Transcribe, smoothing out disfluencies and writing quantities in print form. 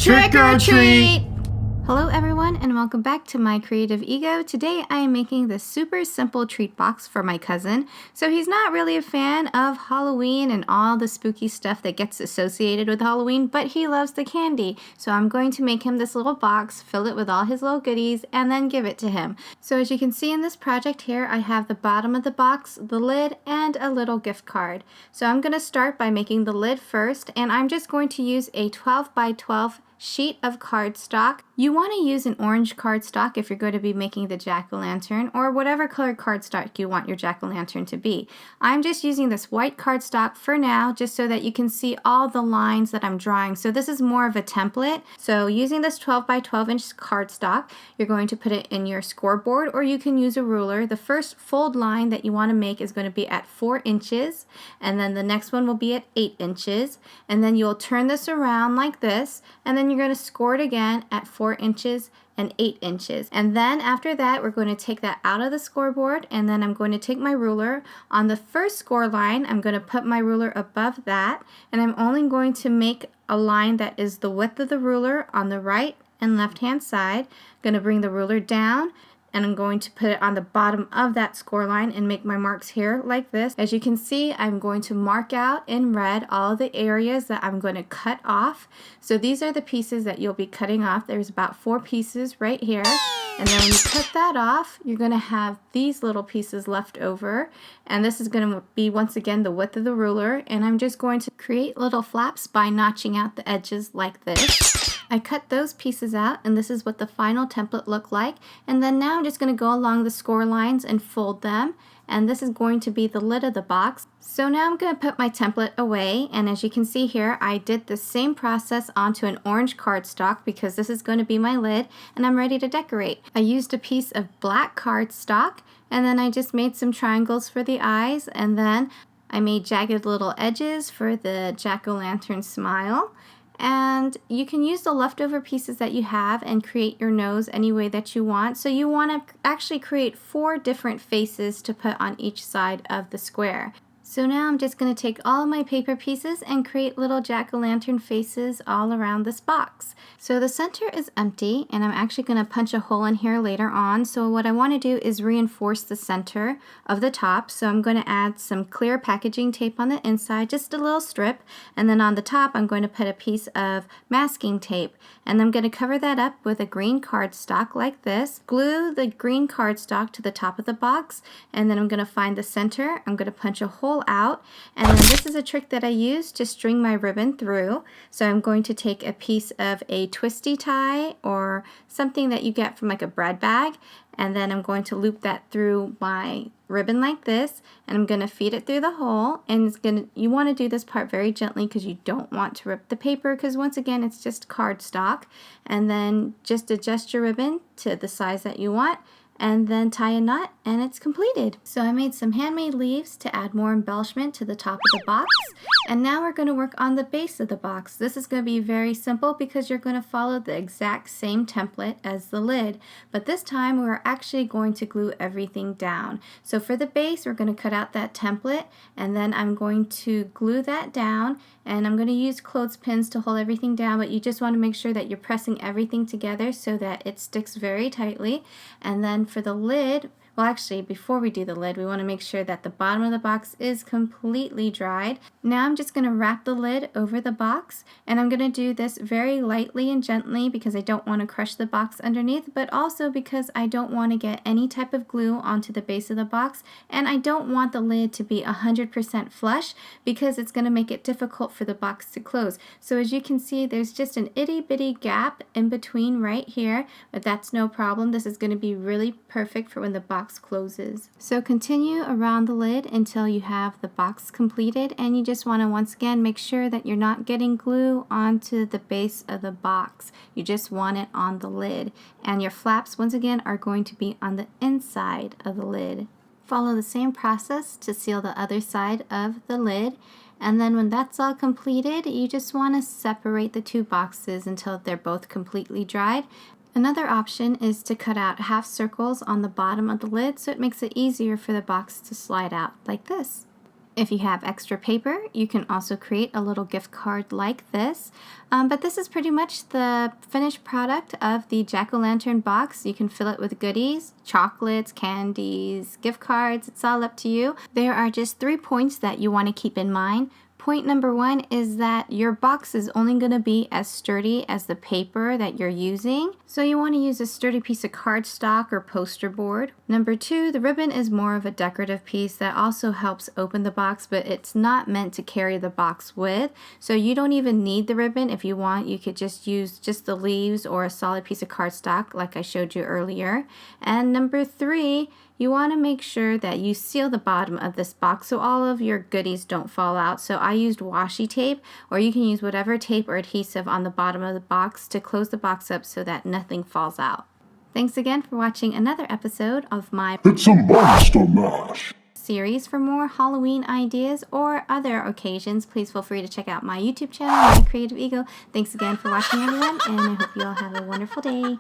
Trick or treat! Hello everyone and welcome back to My Creative Ego. Today I am making this super simple treat box for my cousin. So he's not really a fan of Halloween and all the spooky stuff that gets associated with Halloween, but he loves the candy. So I'm going to make him this little box, fill it with all his little goodies, and then give it to him. So as you can see in this project here, I have the bottom of the box, the lid, and a little gift card. So I'm going to start by making the lid first, and I'm just going to use a 12 by 12 sheet of cardstock. You want to use an orange cardstock if you're going to be making the jack-o'-lantern, or whatever color cardstock you want your jack-o'-lantern to be. I'm just using this white cardstock for now, just so that you can see all the lines that I'm drawing. So this is more of a template. So using this 12 by 12 inch cardstock, you're going to put it in your scoreboard, or you can use a ruler. The first fold line that you want to make is going to be at 4 inches, and then the next one will be at 8 inches, and then you'll turn this around like this, and then you're going to score it again at 4 inches and 8 inches. And then after that, we're going to take that out of the scoreboard, and then I'm going to take my ruler. On the first score line, I'm going to put my ruler above that, and I'm only going to make a line that is the width of the ruler on the right and left hand side. I'm going to bring the ruler down, and I'm going to put it on the bottom of that score line and make my marks here like this. As you can see, I'm going to mark out in red all the areas that I'm going to cut off. So these are the pieces that you'll be cutting off. There's about 4 pieces right here. And then when you cut that off, you're going to have these little pieces left over. And this is going to be, once again, the width of the ruler. And I'm just going to create little flaps by notching out the edges like this. I cut those pieces out, and this is what the final template looked like. And then now I'm just going to go along the score lines and fold them, and this is going to be the lid of the box. So now I'm going to put my template away, and as you can see here, I did the same process onto an orange cardstock because this is going to be my lid, and I'm ready to decorate. I used a piece of black cardstock, and then I just made some triangles for the eyes, and then I made jagged little edges for the jack-o'-lantern smile. And you can use the leftover pieces that you have and create your nose any way that you want. So you want to actually create 4 different faces to put on each side of the square. So now I'm just going to take all of my paper pieces and create little jack-o'-lantern faces all around this box. So the center is empty, and I'm actually going to punch a hole in here later on. So what I want to do is reinforce the center of the top. So I'm going to add some clear packaging tape on the inside, just a little strip. And then on the top, I'm going to put a piece of masking tape. And I'm going to cover that up with a green cardstock like this. Glue the green cardstock to the top of the box. And then I'm going to find the center. I'm going to punch a hole out, and then this is a trick that I use to string my ribbon through. So I'm going to take a piece of a twisty tie or something that you get from like a bread bag, and then I'm going to loop that through my ribbon like this, and I'm going to feed it through the hole. And you want to do this part very gently because you don't want to rip the paper, because once again it's just cardstock. And then just adjust your ribbon to the size that you want, and then tie a knot, and it's completed. So I made some handmade leaves to add more embellishment to the top of the box, and now we're going to work on the base of the box. This is going to be very simple because you're going to follow the exact same template as the lid, but this time we're actually going to glue everything down. So for the base, we're going to cut out that template, and then I'm going to glue that down, and I'm going to use clothespins to hold everything down, but you just want to make sure that you're pressing everything together so that it sticks very tightly. And then for the lid, well, actually, before we do the lid, we want to make sure that the bottom of the box is completely dried. Now I'm just going to wrap the lid over the box, and I'm going to do this very lightly and gently because I don't want to crush the box underneath, but also because I don't want to get any type of glue onto the base of the box, and I don't want the lid to be 100% flush because it's going to make it difficult for the box to close. So as you can see, there's just an itty bitty gap in between right here, but that's no problem. This is going to be really perfect for when the box closes. So continue around the lid until you have the box completed, and you just want to once again make sure that you're not getting glue onto the base of the box. You just want it on the lid, and your flaps once again are going to be on the inside of the lid. Follow the same process to seal the other side of the lid, and then when that's all completed, you just want to separate the 2 boxes until they're both completely dried. Another option is to cut out half circles on the bottom of the lid so it makes it easier for the box to slide out like this. If you have extra paper, you can also create a little gift card like this. But this is pretty much the finished product of the jack-o'-lantern box. You can fill it with goodies, chocolates, candies, gift cards. It's all up to you. There are just 3 points that you want to keep in mind. Point number 1 is that your box is only going to be as sturdy as the paper that you're using. So you want to use a sturdy piece of cardstock or poster board. Number 2, the ribbon is more of a decorative piece that also helps open the box, but it's not meant to carry the box with. So you don't even need the ribbon. If you want, you could just use just the leaves or a solid piece of cardstock like I showed you earlier. And number 3, you want to make sure that you seal the bottom of this box so all of your goodies don't fall out. So I used washi tape, or you can use whatever tape or adhesive on the bottom of the box to close the box up so that nothing falls out. Thanks again for watching another episode of my It's a Monster Mash series. For more Halloween ideas or other occasions, please feel free to check out my YouTube channel, My Creative Ego. Thanks again for watching, everyone, and I hope you all have a wonderful day.